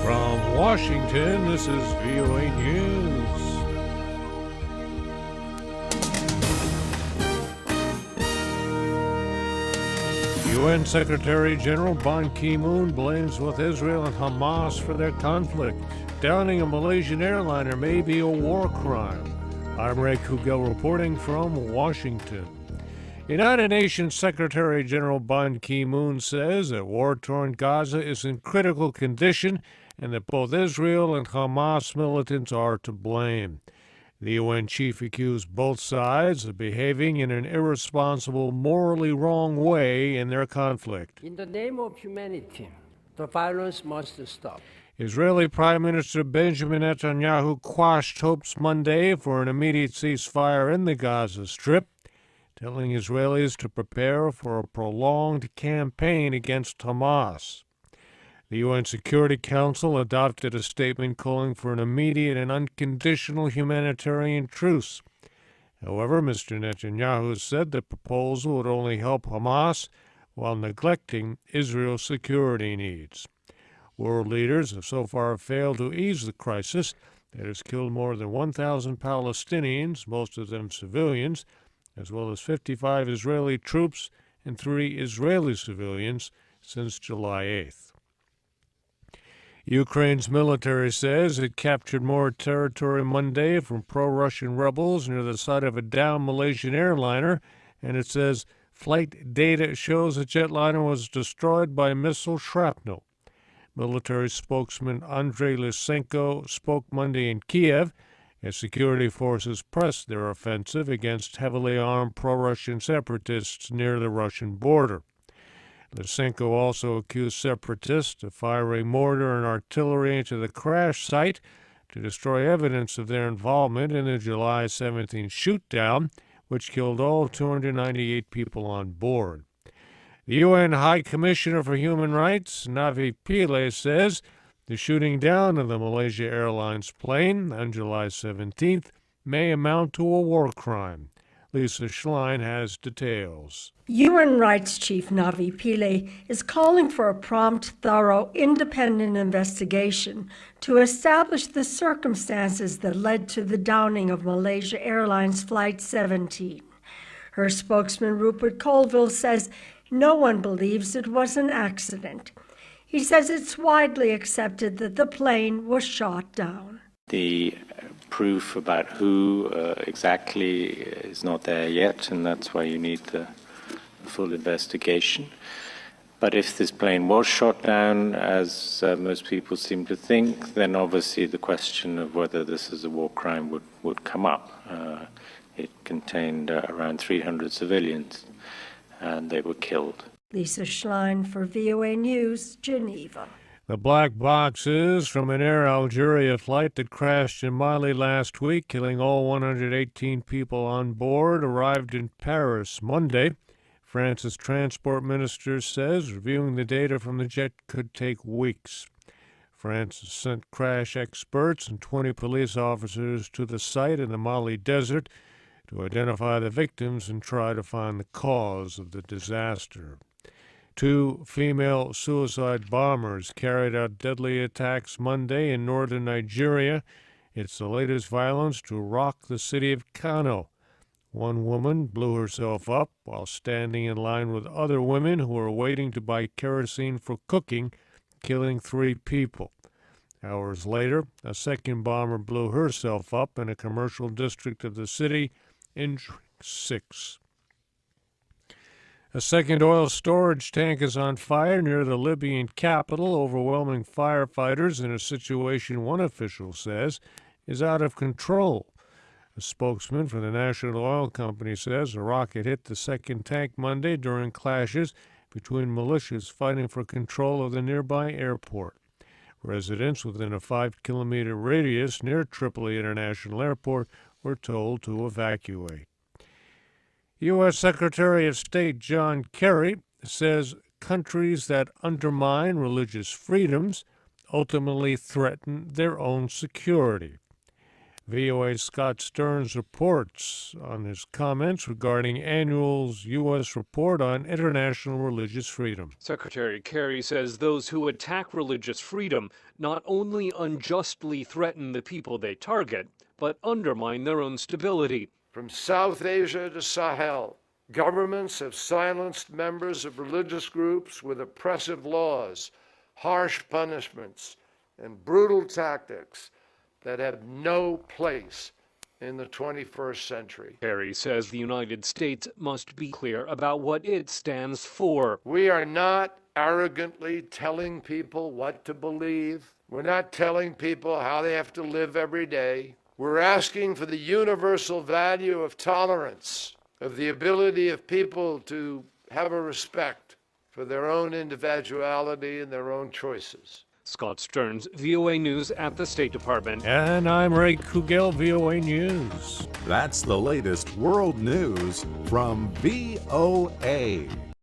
From Washington, this is VOA News. UN Secretary General Ban Ki-moon blames both Israel and Hamas for their conflict. Downing a Malaysian airliner may be a war crime. I'm Ray Kouguell reporting from Washington. United Nations Secretary General Ban Ki-moon says that war-torn Gaza is in critical condition and that both Israel and Hamas militants are to blame. The UN chief accused both sides of behaving in an irresponsible, morally wrong way in their conflict. In the name of humanity, the violence must stop. Israeli Prime Minister Benjamin Netanyahu quashed hopes Monday for an immediate ceasefire in the Gaza Strip, telling Israelis to prepare for a prolonged campaign against Hamas. The UN Security Council adopted a statement calling for an immediate and unconditional humanitarian truce. However, Mr. Netanyahu said the proposal would only help Hamas while neglecting Israel's security needs. World leaders have so far failed to ease the crisis that has killed more than 1,000 Palestinians, most of them civilians, as well as 55 Israeli troops and 3 Israeli civilians since July 8th. Ukraine's military says it captured more territory Monday from pro-Russian rebels near the site of a downed Malaysian airliner, and it says flight data shows the jetliner was destroyed by missile shrapnel. Military spokesman Andriy Lysenko spoke Monday in Kiev as security forces pressed their offensive against heavily armed pro-Russian separatists near the Russian border. Lysenko also accused separatists of firing mortar and artillery into the crash site to destroy evidence of their involvement in the July 17 shootdown, which killed all 298 people on board. The UN High Commissioner for Human Rights, Navi Pillay, says the shooting down of the Malaysia Airlines plane on July 17th may amount to a war crime. Lisa Schlein has details. UN Rights Chief Navi Pillay is calling for a prompt, thorough, independent investigation to establish the circumstances that led to the downing of Malaysia Airlines Flight 17. Her spokesman, Rupert Colville, says no one believes it was an accident. He says it's widely accepted that the plane was shot down. The proof about who exactly is not there yet, and that's why you need the full investigation. But if this plane was shot down, as most people seem to think, then obviously the question of whether this is a war crime would come up. It contained around 300 civilians, and they were killed. Lisa Schlein for VOA News, Geneva. The black boxes from an Air Algerie flight that crashed in Mali last week, killing all 118 people on board, arrived in Paris Monday. France's transport minister says reviewing the data from the jet could take weeks. France has sent crash experts and 20 police officers to the site in the Mali desert to identify the victims and try to find the cause of the disaster. 2 female suicide bombers carried out deadly attacks Monday in northern Nigeria. It's the latest violence to rock the city of Kano. One woman blew herself up while standing in line with other women who were waiting to buy kerosene for cooking, killing 3 people. Hours later, a second bomber blew herself up in a commercial district of the city, injuring 6. A second oil storage tank is on fire near the Libyan capital, overwhelming firefighters in a situation one official says is out of control. A spokesman for the National Oil Company says a rocket hit the second tank Monday during clashes between militias fighting for control of the nearby airport. Residents within a 5-kilometer radius near Tripoli International Airport were told to evacuate. U.S. Secretary of State John Kerry says countries that undermine religious freedoms ultimately threaten their own security. VOA's Scott Stearns reports on his comments regarding annual U.S. report on international religious freedom. Secretary Kerry says those who attack religious freedom not only unjustly threaten the people they target, but undermine their own stability. From South Asia to Sahel, governments have silenced members of religious groups with oppressive laws, harsh punishments, and brutal tactics that have no place in the 21st century. Kerry says the United States must be clear about what it stands for. We are not arrogantly telling people what to believe. We're not telling people how they have to live every day. We're asking for the universal value of tolerance, of the ability of people to have a respect for their own individuality and their own choices. Scott Stearns, VOA News at the State Department. And I'm Ray Kouguell, VOA News. That's the latest world news from VOA.